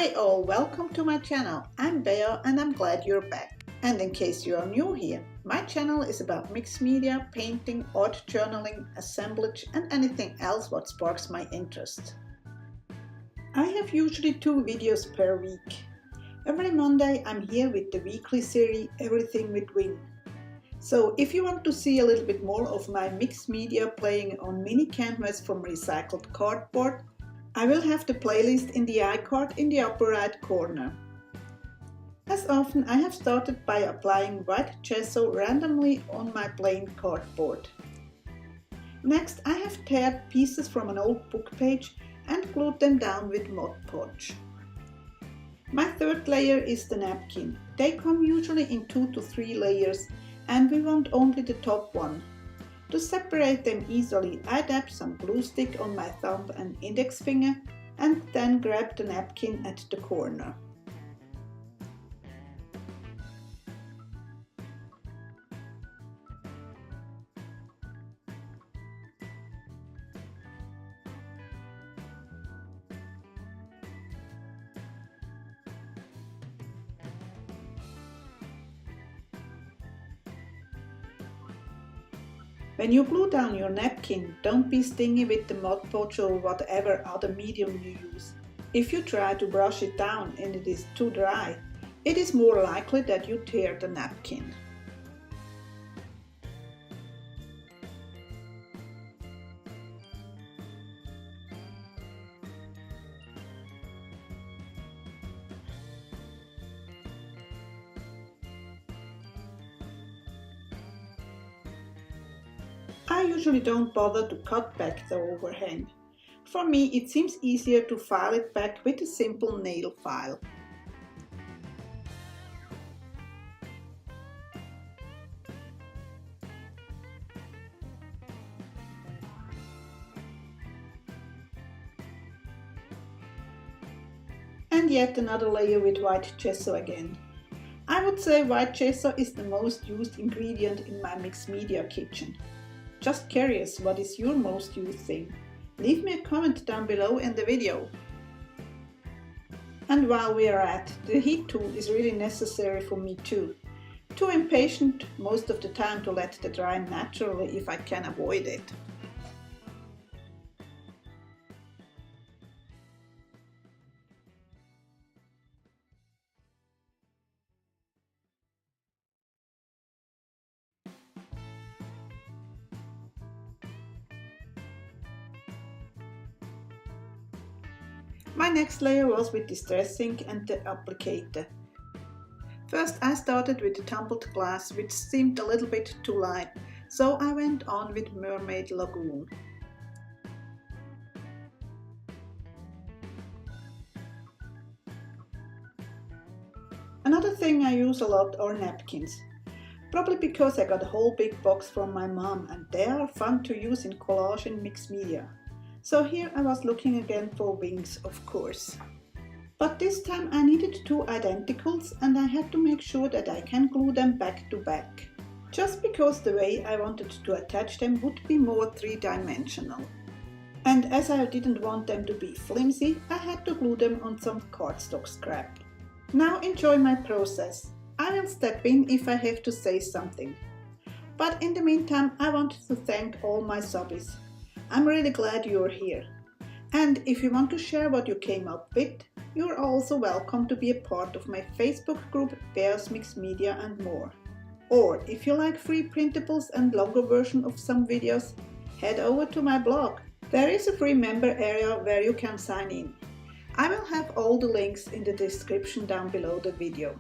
Hi all, welcome to my channel. I'm Bea and I'm glad you're back. And in case you are new here, my channel is about mixed media, painting, art journaling, assemblage and anything else what sparks my interest. I have usually 2 videos per week. Every Monday I'm here with the weekly series Everything with Win. So if you want to see a little bit more of my mixed media playing on mini canvas from recycled cardboard, I will have the playlist in the iCard in the upper right corner. As often, I have started by applying white gesso randomly on my plain cardboard. Next, I have teared pieces from an old book page and glued them down with Podge. My third layer is the napkin. They come usually in 2 to 3 layers and we want only the top one. To separate them easily, I dab some glue stick on my thumb and index finger and then grab the napkin at the corner. When you glue down your napkin, don't be stingy with the Mod Podge or whatever other medium you use. If you try to brush it down and it is too dry, it is more likely that you tear the napkin. I usually don't bother to cut back the overhang. For me, it seems easier to file it back with a simple nail file. And yet another layer with white gesso again. I would say white gesso is the most used ingredient in my mixed media kitchen. Just curious, what is your most used thing? Leave me a comment down below in the video. And while we are at, the heat tool is really necessary for me too. Too impatient most of the time to let it dry naturally if I can avoid it. My next layer was with distress ink and the applicator. First I started with the tumbled glass, which seemed a little bit too light, so I went on with Mermaid Lagoon. Another thing I use a lot are napkins. Probably because I got a whole big box from my mom and they are fun to use in collage and mixed media. So here I was looking again for wings, of course. But this time I needed 2 identicals and I had to make sure that I can glue them back to back. Just because the way I wanted to attach them would be more 3-dimensional. And as I didn't want them to be flimsy, I had to glue them on some cardstock scrap. Now enjoy my process. I will step in if I have to say something. But in the meantime, I wanted to thank all my subbies. I'm really glad you're here. And if you want to share what you came up with, you're also welcome to be a part of my Facebook group Bea's Mixed Media and more. Or if you like free printables and longer version of some videos, head over to my blog. There is a free member area where you can sign in. I will have all the links in the description down below the video.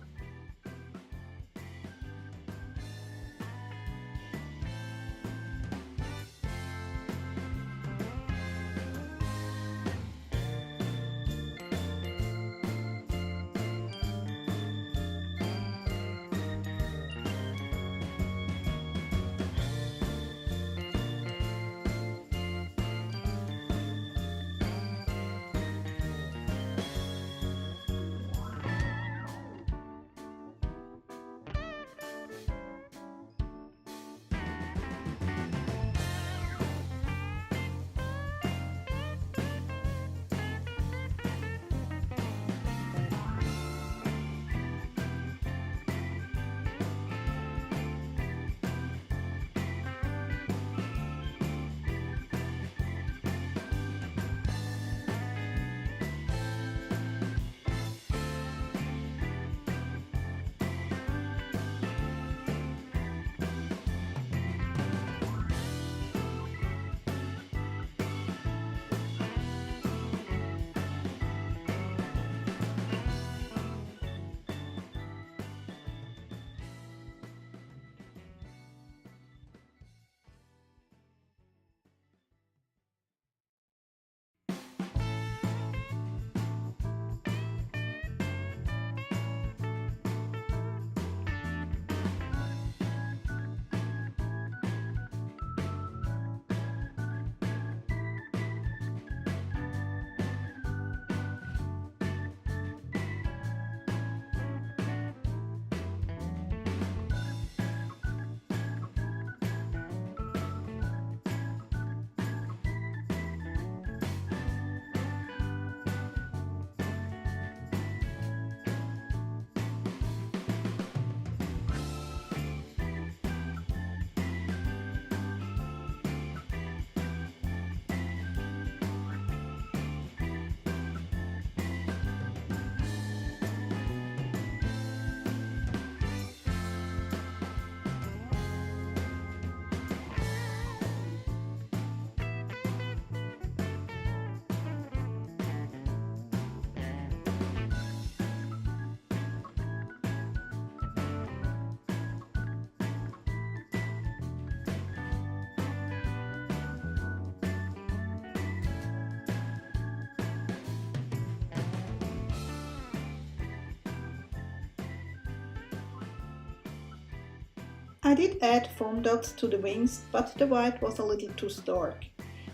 I did add foam dots to the wings, but the white was a little too stark,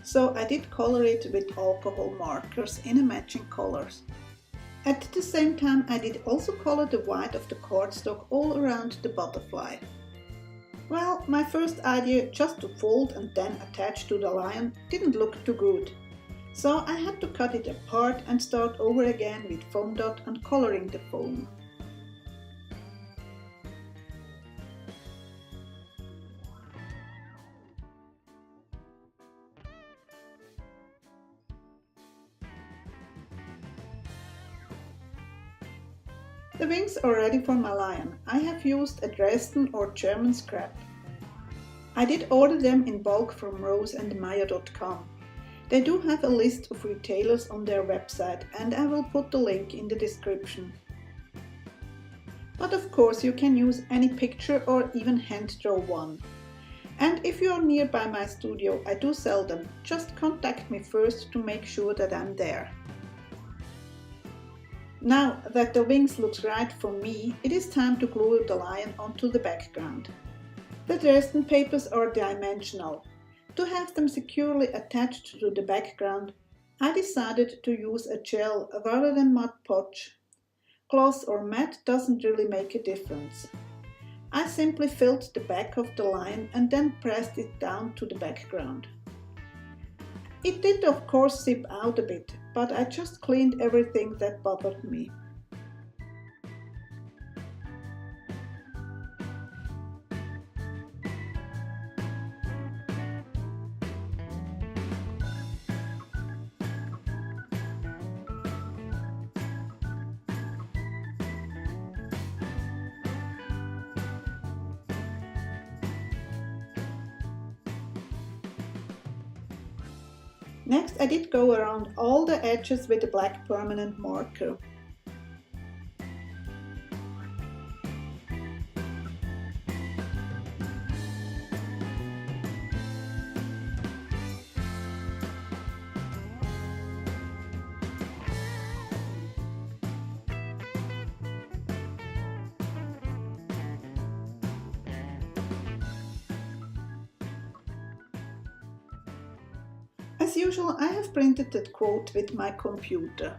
so I did color it with alcohol markers in a matching colors. At the same time I did also color the white of the cardstock all around the butterfly. Well, my first idea, just to fold and then attach to the lion, didn't look too good. So I had to cut it apart and start over again with foam dot and coloring the foam. The wings are ready for my lion. I have used a Dresden or German scrap. I did order them in bulk from roseandmaya.com. They do have a list of retailers on their website and I will put the link in the description. But of course you can use any picture or even hand draw one. And if you are nearby my studio, I do sell them. Just contact me first to make sure that I'm there. Now that the wings looks right for me, it is time to glue the lion onto the background. The Dresden papers are dimensional. To have them securely attached to the background, I decided to use a gel rather than matte Podge. Gloss or matte doesn't really make a difference. I simply filled the back of the lion and then pressed it down to the background. It did of course seep out a bit, but I just cleaned everything that bothered me. Next I did go around all the edges with a black permanent marker. As usual, I have printed that quote with my computer.